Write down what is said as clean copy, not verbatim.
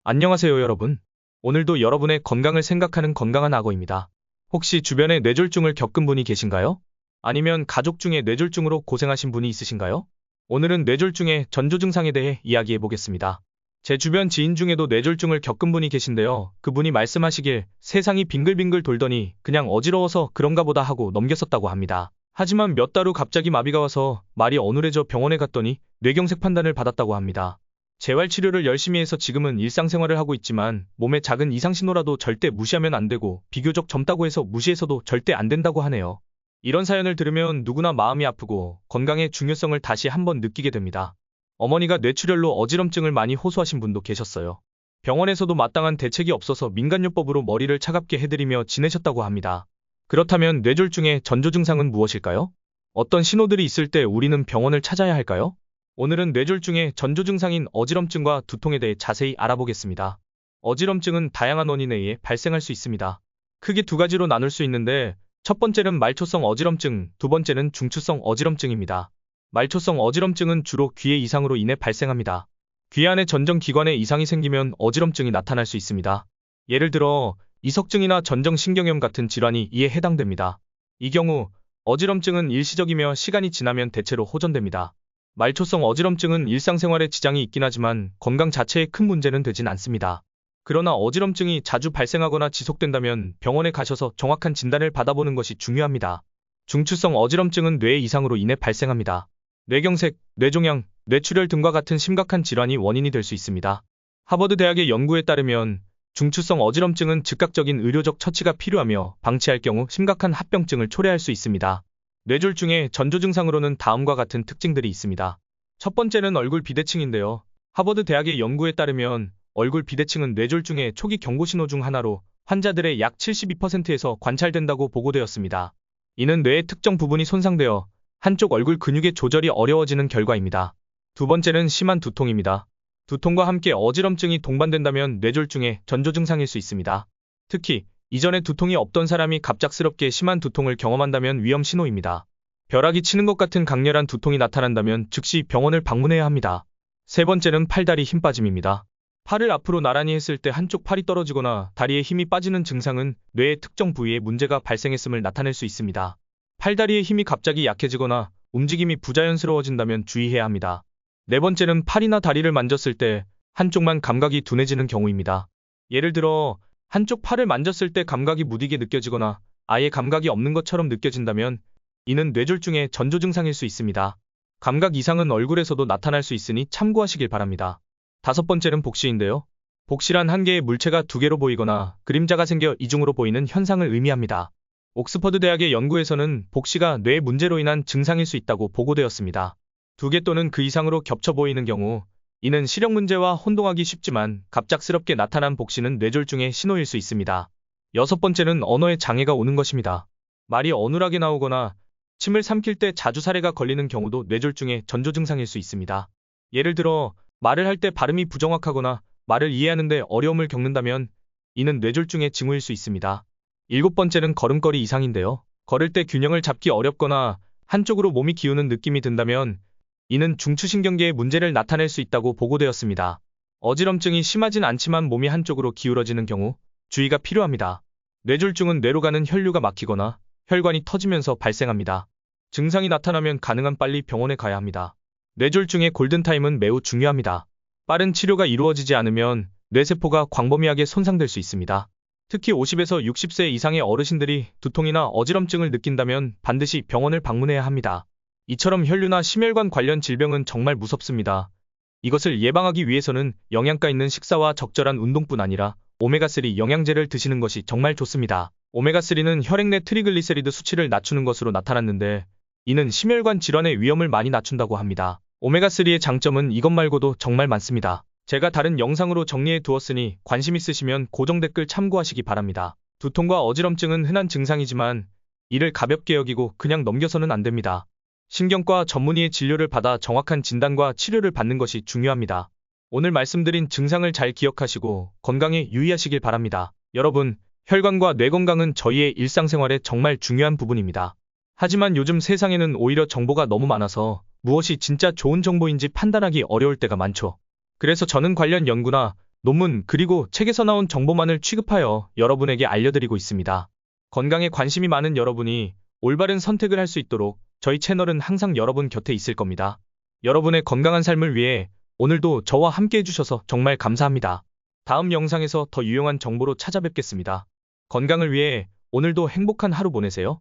안녕하세요, 여러분. 오늘도 여러분의 건강을 생각하는 건강한 악어입니다. 혹시 주변에 뇌졸중을 겪은 분이 계신가요? 아니면 가족 중에 뇌졸중으로 고생하신 분이 있으신가요? 오늘은 뇌졸중의 전조 증상에 대해 이야기해 보겠습니다. 제 주변 지인 중에도 뇌졸중을 겪은 분이 계신데요. 그분이 말씀하시길 세상이 빙글빙글 돌더니 그냥 어지러워서 그런가 보다 하고 넘겼었다고 합니다. 하지만 몇 달 후 갑자기 마비가 와서 말이 어눌해져 병원에 갔더니 뇌경색 판단을 받았다고 합니다. 재활치료를 열심히 해서 지금은 일상생활을 하고 있지만 몸에 작은 이상신호라도 절대 무시하면 안 되고 비교적 젊다고 해서 무시해서도 절대 안 된다고 하네요. 이런 사연을 들으면 누구나 마음이 아프고 건강의 중요성을 다시 한번 느끼게 됩니다. 어머니가 뇌출혈로 어지럼증을 많이 호소하신 분도 계셨어요. 병원에서도 마땅한 대책이 없어서 민간요법으로 머리를 차갑게 해드리며 지내셨다고 합니다. 그렇다면 뇌졸중의 전조 증상은 무엇일까요? 어떤 신호들이 있을 때 우리는 병원을 찾아야 할까요? 오늘은 뇌졸중의 전조 증상인 어지럼증과 두통에 대해 자세히 알아보겠습니다. 어지럼증은 다양한 원인에 의해 발생할 수 있습니다. 크게 두 가지로 나눌 수 있는데 첫 번째는 말초성 어지럼증, 두 번째는 중추성 어지럼증입니다. 말초성 어지럼증은 주로 귀의 이상으로 인해 발생합니다. 귀 안의 전정기관에 이상이 생기면 어지럼증이 나타날 수 있습니다. 예를 들어 이석증이나 전정신경염 같은 질환이 이에 해당됩니다. 이 경우 어지럼증은 일시적이며 시간이 지나면 대체로 호전됩니다. 말초성 어지럼증은 일상생활에 지장이 있긴 하지만 건강 자체에 큰 문제는 되진 않습니다. 그러나 어지럼증이 자주 발생하거나 지속된다면 병원에 가셔서 정확한 진단을 받아보는 것이 중요합니다. 중추성 어지럼증은 뇌 이상으로 인해 발생합니다. 뇌경색, 뇌종양, 뇌출혈 등과 같은 심각한 질환이 원인이 될 수 있습니다. 하버드 대학의 연구에 따르면 중추성 어지럼증은 즉각적인 의료적 처치가 필요하며 방치할 경우 심각한 합병증을 초래할 수 있습니다. 뇌졸중의 전조 증상으로는 다음과 같은 특징들이 있습니다. 첫 번째는 얼굴 비대칭인데요. 하버드 대학의 연구에 따르면 얼굴 비대칭은 뇌졸중의 초기 경고 신호 중 하나로 환자들의 약 72%에서 관찰된다고 보고되었습니다. 이는 뇌의 특정 부분이 손상되어 한쪽 얼굴 근육의 조절이 어려워지는 결과입니다. 두 번째는 심한 두통입니다. 두통과 함께 어지럼증이 동반된다면 뇌졸중의 전조 증상일 수 있습니다. 특히 이전에 두통이 없던 사람이 갑작스럽게 심한 두통을 경험한다면 위험 신호입니다. 벼락이 치는 것 같은 강렬한 두통이 나타난다면 즉시 병원을 방문해야 합니다. 세 번째는 팔다리 힘 빠짐입니다. 팔을 앞으로 나란히 했을 때 한쪽 팔이 떨어지거나 다리에 힘이 빠지는 증상은 뇌의 특정 부위에 문제가 발생했음을 나타낼 수 있습니다. 팔다리의 힘이 갑자기 약해지거나 움직임이 부자연스러워진다면 주의해야 합니다. 네 번째는 팔이나 다리를 만졌을 때 한쪽만 감각이 둔해지는 경우입니다. 예를 들어 한쪽 팔을 만졌을 때 감각이 무디게 느껴지거나 아예 감각이 없는 것처럼 느껴진다면 이는 뇌졸중의 전조 증상일 수 있습니다. 감각 이상은 얼굴에서도 나타날 수 있으니 참고하시길 바랍니다. 다섯 번째는 복시인데요. 복시란 한 개의 물체가 두 개로 보이거나 그림자가 생겨 이중으로 보이는 현상을 의미합니다. 옥스퍼드 대학의 연구에서는 복시가 뇌 문제로 인한 증상일 수 있다고 보고되었습니다. 두 개 또는 그 이상으로 겹쳐 보이는 경우 이는 시력 문제와 혼동하기 쉽지만 갑작스럽게 나타난 복시는 뇌졸중의 신호일 수 있습니다. 여섯 번째는 언어에 장애가 오는 것입니다. 말이 어눌하게 나오거나 침을 삼킬 때 자주 사례가 걸리는 경우도 뇌졸중의 전조 증상일 수 있습니다. 예를 들어 말을 할 때 발음이 부정확하거나 말을 이해하는 데 어려움을 겪는다면 이는 뇌졸중의 징후일 수 있습니다. 일곱 번째는 걸음걸이 이상인데요. 걸을 때 균형을 잡기 어렵거나 한쪽으로 몸이 기우는 느낌이 든다면 이는 중추신경계의 문제를 나타낼 수 있다고 보고되었습니다. 어지럼증이 심하진 않지만 몸이 한쪽으로 기울어지는 경우 주의가 필요합니다. 뇌졸중은 뇌로 가는 혈류가 막히거나 혈관이 터지면서 발생합니다. 증상이 나타나면 가능한 빨리 병원에 가야 합니다. 뇌졸중의 골든타임은 매우 중요합니다. 빠른 치료가 이루어지지 않으면 뇌세포가 광범위하게 손상될 수 있습니다. 특히 50에서 60세 이상의 어르신들이 두통이나 어지럼증을 느낀다면 반드시 병원을 방문해야 합니다. 이처럼 혈류나 심혈관 관련 질병은 정말 무섭습니다. 이것을 예방하기 위해서는 영양가 있는 식사와 적절한 운동뿐 아니라 오메가3 영양제를 드시는 것이 정말 좋습니다. 오메가3는 혈액 내 트리글리세리드 수치를 낮추는 것으로 나타났는데 이는 심혈관 질환의 위험을 많이 낮춘다고 합니다. 오메가3의 장점은 이것 말고도 정말 많습니다. 제가 다른 영상으로 정리해 두었으니 관심 있으시면 고정 댓글 참고하시기 바랍니다. 두통과 어지럼증은 흔한 증상이지만 이를 가볍게 여기고 그냥 넘겨서는 안 됩니다. 신경과 전문의의 진료를 받아 정확한 진단과 치료를 받는 것이 중요합니다. 오늘 말씀드린 증상을 잘 기억하시고 건강에 유의하시길 바랍니다. 여러분, 혈관과 뇌 건강은 저희의 일상생활에 정말 중요한 부분입니다. 하지만 요즘 세상에는 오히려 정보가 너무 많아서 무엇이 진짜 좋은 정보인지 판단하기 어려울 때가 많죠. 그래서 저는 관련 연구나 논문 그리고 책에서 나온 정보만을 취급하여 여러분에게 알려드리고 있습니다. 건강에 관심이 많은 여러분이 올바른 선택을 할 수 있도록 저희 채널은 항상 여러분 곁에 있을 겁니다. 여러분의 건강한 삶을 위해 오늘도 저와 함께 해주셔서 정말 감사합니다. 다음 영상에서 더 유용한 정보로 찾아뵙겠습니다. 건강을 위해 오늘도 행복한 하루 보내세요.